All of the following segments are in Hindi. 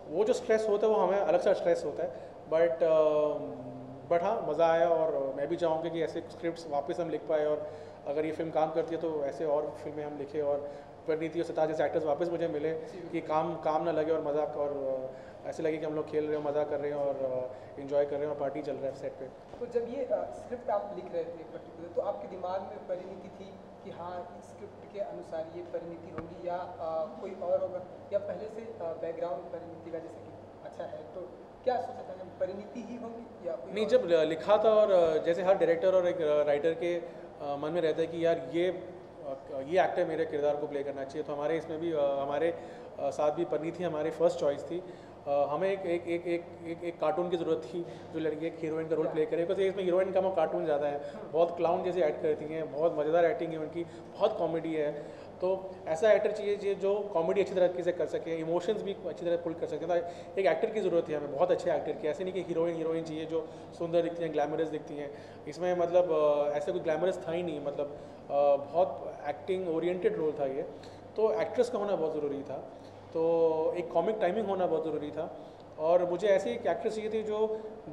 वो जो स्ट्रेस होता है वो हमें अलग सा स्ट्रेस होता है। बट हाँ, मज़ा आया और मैं भी चाहूँगा कि ऐसे स्क्रिप्ट्स वापस हम लिख पाए, और अगर ये फिल्म काम करती है तो ऐसे और फिल्में हम लिखें, और परिणीति और सिताज जैसे एक्टर्स वापस मुझे मिले कि काम काम ना लगे और मजाक, और ऐसे लगे कि हम लोग खेल रहे हो, मज़ा कर रहे हैं और इन्जॉय कर रहे हैं और पार्टी चल रहा है सेट पे। तो जब ये स्क्रिप्ट आप लिख रहे थे पर्टिकुलर, तो आपके दिमाग में परिणीति थी कि हाँ इस स्क्रिप्ट के अनुसार ये परिणीति होगी, या कोई और होगा, या पहले से बैकग्राउंड परिणीति का जैसे कि अच्छा है, तो क्या सोचा था जब परिणीति ही होगी या कोई नहीं, और? जब लिखा था, और जैसे हर डायरेक्टर और एक राइटर के मन में रहता है कि यार ये एक्टर मेरे किरदार को प्ले करना चाहिए, तो हमारे इसमें भी हमारे साथ भी परिणीति हमारी फर्स्ट चॉइस थी। हमें एक कार्टून की ज़रूरत थी जो लड़की एक हीरोइन का रोल प्ले करे, बिकॉज इसमें हीरोइन कम और कार्टून ज़्यादा है, बहुत क्लाउन जैसे एक्ट करती हैं, बहुत मज़ेदार एक्टिंग है उनकी, बहुत कॉमेडी है। तो ऐसा एक्टर चाहिए जो कॉमेडी अच्छी तरीके से कर सके, इमोशंस भी अच्छी तरह पुल कर सके। तो एक एक्टर की ज़रूरत है हमें, बहुत अच्छे एक्टर की, ऐसे नहीं कि हीरोइन चाहिए जो सुंदर दिखती हैं, ग्लैमरस दिखती हैं। इसमें मतलब ऐसा कोई ग्लैमरस था ही नहीं, मतलब बहुत एक्टिंग ओरिएंटेड रोल था ये। तो एक्ट्रेस का होना बहुत ज़रूरी था, तो एक कॉमिक टाइमिंग होना बहुत ज़रूरी था, और मुझे ऐसी एक एक्ट्रेस चाहिए थी जो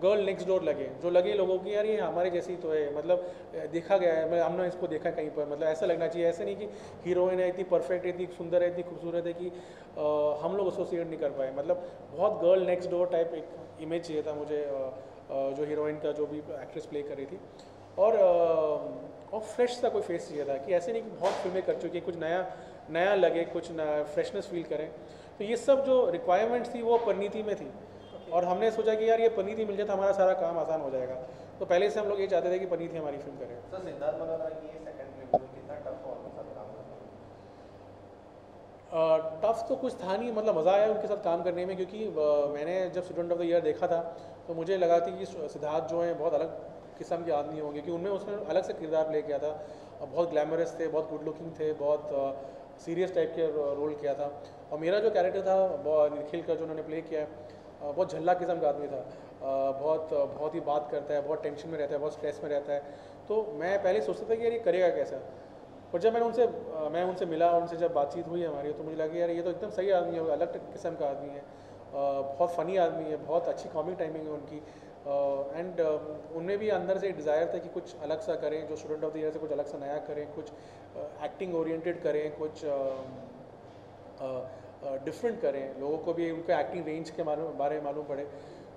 गर्ल नेक्स्ट डोर लगे, जो लगे लोगों की यार ये हमारे जैसी तो है, मतलब देखा गया है, मैं हमने इसको देखा कहीं पर, मतलब ऐसा लगना चाहिए, ऐसे नहीं कि हीरोइन है इतनी परफेक्ट है, इतनी सुंदर है, इतनी खूबसूरत है कि हम लोग एसोसिएट नहीं कर पाए, मतलब बहुत गर्ल नेक्स्ट डोर टाइप एक इमेज चाहिए था मुझे, जो हीरोइन का जो भी एक्ट्रेस प्ले कर रही थी। और फ्रेश सा कोई फेस चाहिए था, कि ऐसे नहीं कि बहुत फिल्में कर चुकी, कुछ नया नया लगे, कुछ फ्रेशनेस फील करें। तो ये सब जो रिक्वायरमेंट्स थी वो परिणीति में थी, और हमने सोचा कि यार ये परिणीति मिल जाए तो हमारा सारा काम आसान हो जाएगा। तो पहले से हम लोग ये चाहते थे कि परिणीति हमारी फिल्म करे। सर सिद्धार्थ मल्होत्रा की ये सेकंड फिल्म में कितना टफ और उनके साथ काम करना? टफ तो कुछ था नहीं, मतलब मज़ा आया उनके साथ काम करने में, क्योंकि मैंने जब स्टूडेंट ऑफ द ईयर देखा था तो मुझे लगा था कि सिद्धार्थ जो है बहुत अलग किस्म के आदमी होंगे, कि उनमें उसने अलग से किरदार प्ले किया था, बहुत ग्लैमरस थे, बहुत गुड लुकिंग थे, बहुत सीरियस टाइप के रोल किया था। और मेरा जो कैरेक्टर था निखिल का जो उन्होंने प्ले किया है, बहुत झल्ला किस्म का आदमी था, बहुत ही बात करता है, बहुत टेंशन में रहता है, बहुत स्ट्रेस में रहता है। तो मैं पहले सोचता था कि यार ये करेगा कैसा, और जब मैं उनसे मिला और उनसे जब बातचीत हुई हमारी, तो मुझे लगा यार ये तो एकदम सही आदमी है, अलग किस्म का आदमी है, बहुत फ़नी आदमी है, बहुत अच्छी कॉमिक टाइमिंग है उनकी, एंड उनमें भी अंदर से एक डिज़ायर था कि कुछ अलग सा करें, जो स्टूडेंट ऑफ द ईयर से कुछ अलग सा नया करें, कुछ एक्टिंग ओरिएंटेड करें, कुछ डिफरेंट करें, लोगों को भी उनके एक्टिंग रेंज के बारे में मालूम पड़े।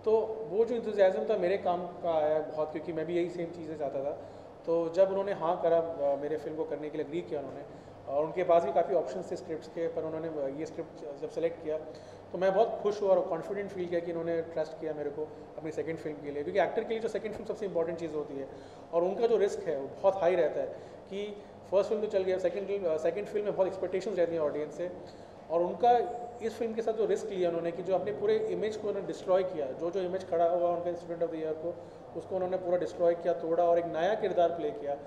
तो वो जो इंथुजियाज़म था मेरे काम का आया बहुत, क्योंकि मैं भी यही सेम चीज़ें चाहता था। तो जब उन्होंने हाँ करा मेरे फिल्म को करने के लिए, एग्री किया उन्होंने, और उनके पास भी काफ़ी ऑप्शंस थे स्क्रिप्ट्स के, पर उन्होंने ये स्क्रिप्ट जब सेलेक्ट किया तो मैं बहुत खुश हुआ और कॉन्फिडेंट फील किया कि इन्होंने ट्रस्ट किया मेरे को अपनी सेकंड फिल्म के लिए, क्योंकि एक्टर के लिए जो सेकंड फिल्म सबसे इंपॉर्टेंट चीज़ होती है, और उनका जो रिस्क है वो बहुत हाई रहता है, कि फर्स्ट फिल्म तो चल गया, सेकंड फिल्म में बहुत एक्सपेक्टेशंस रहती हैं ऑडियंस से, और उनका इस फिल्म के साथ जो रिस्क लिया उन्होंने, कि जो अपने पूरे इमेज को उन्होंने डिस्ट्रॉय किया, जो इमेज खड़ा हुआ उनके स्टूडेंट ऑफ द ईयर को, उसको उन्होंने पूरा डिस्ट्रॉय किया, तोड़ा, और एक नया किरदार प्ले किया।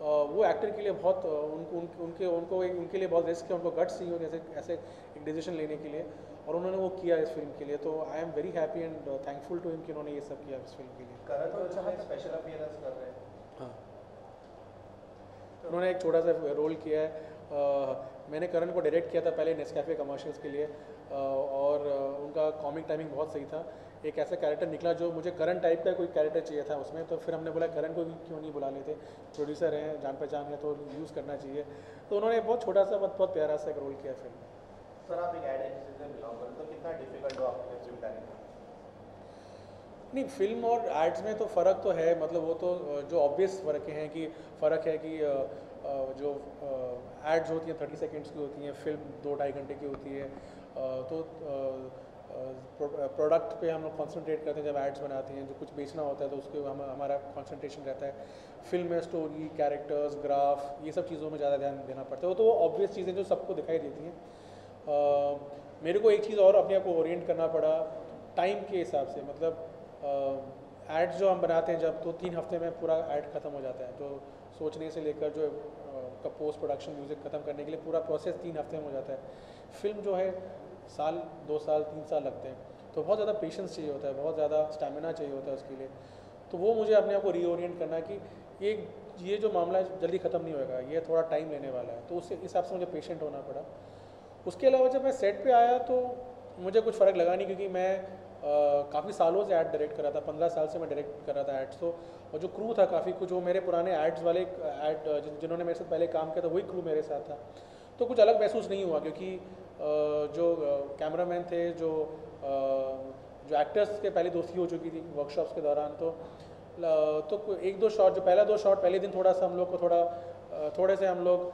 वो एक्टर के लिए बहुत उनके लिए बहुत रिस्क है, उनको गट्स चाहिए ऐसे एक डिसीजन लेने के लिए, और उन्होंने वो किया इस फिल्म के लिए। तो I am very happy and thankful to him कि उन्होंने ये सब किया इस फिल्म के लिए। करण जौहर में स्पेशल अपीयरेंस कर रहे हैं। हाँ, उन्होंने एक छोटा सा रोल किया है। मैंने करण को डायरेक्ट किया था पहले नेस्कैफे कमर्शियल्स के लिए, और उनका कॉमिक टाइमिंग बहुत सही था। एक ऐसा कैरेक्टर निकला जो मुझे करण टाइप का कोई कैरेक्टर चाहिए था उसमें, तो फिर हमने बोला करण को भी क्यों नहीं बुला लेते, प्रोड्यूसर हैं, जान पहचान है, तो यूज़ करना चाहिए। तो उन्होंने बहुत छोटा सा बहुत प्यारा सा एक रोल किया फिल्म में। सर आप एक एड एजेंसी से बिलोंग करते हो, तो कितना डिफिकल्ट हो आपके फिल्म प्लानिंग? नहीं, फिल्म और एड्स में तो फ़र्क तो है, मतलब वो तो जो ऑब्वियस फ़र्क है कि जो एड्स होती हैं 30 सेकेंड्स की होती हैं, फिल्म 2-2.5 घंटे की होती है। तो प्रोडक्ट पे हम लोग कॉन्सेंट्रेट करते हैं जब एड्स बनाते हैं, जो कुछ बेचना होता है तो उसके हमारा कॉन्सेंट्रेशन रहता है। फिल्म में स्टोरी, कैरेक्टर्स, ग्राफ, ये सब चीज़ों में ज़्यादा ध्यान देना पड़ता है। वो तो वो ऑब्वियस चीज़ें जो सबको दिखाई देती हैं। मेरे को एक चीज़ और अपने आप को ओरिएंट करना पड़ा टाइम के हिसाब से, मतलब एड्स जो हम बनाते हैं जब, तो 3 हफ्ते में पूरा ऐड ख़त्म हो जाता है, जो सोचने से लेकर जो पोस्ट प्रोडक्शन म्यूज़िक ख़त्म करने के लिए पूरा प्रोसेस 3 हफ्ते में हो जाता है। फिल्म जो है साल, 2 साल, 3 साल लगते हैं, तो बहुत ज़्यादा पेशेंस चाहिए होता है, बहुत ज़्यादा स्टैमिना चाहिए होता है उसके लिए। तो वो मुझे अपने आप को रीओरिएंट करना है कि ये जो मामला है जल्दी ख़त्म नहीं होएगा, ये थोड़ा टाइम लेने वाला है, तो उससे हिसाब से मुझे पेशेंट होना पड़ा। उसके अलावा जब मैं सेट पे आया तो मुझे कुछ फ़र्क लगा नहीं, क्योंकि मैं काफ़ी सालों से ऐड डायरेक्ट कर रहा था, 15 साल से मैं डायरेक्ट कर रहा था एड्स। तो और जो क्रू था काफ़ी कुछ, वो मेरे पुराने एड्स वाले ऐड जिन्होंने मेरे साथ पहले काम किया था वही क्रू मेरे साथ था। तो कुछ अलग महसूस नहीं हुआ, क्योंकि जो कैमरामैन थे, जो एक्टर्स के पहले दोस्ती हो चुकी थी वर्कशॉप्स के दौरान। तो एक दो शॉट, जो पहला 2 शॉट पहले दिन थोड़ा सा हम लोग को थोड़े से हम लोग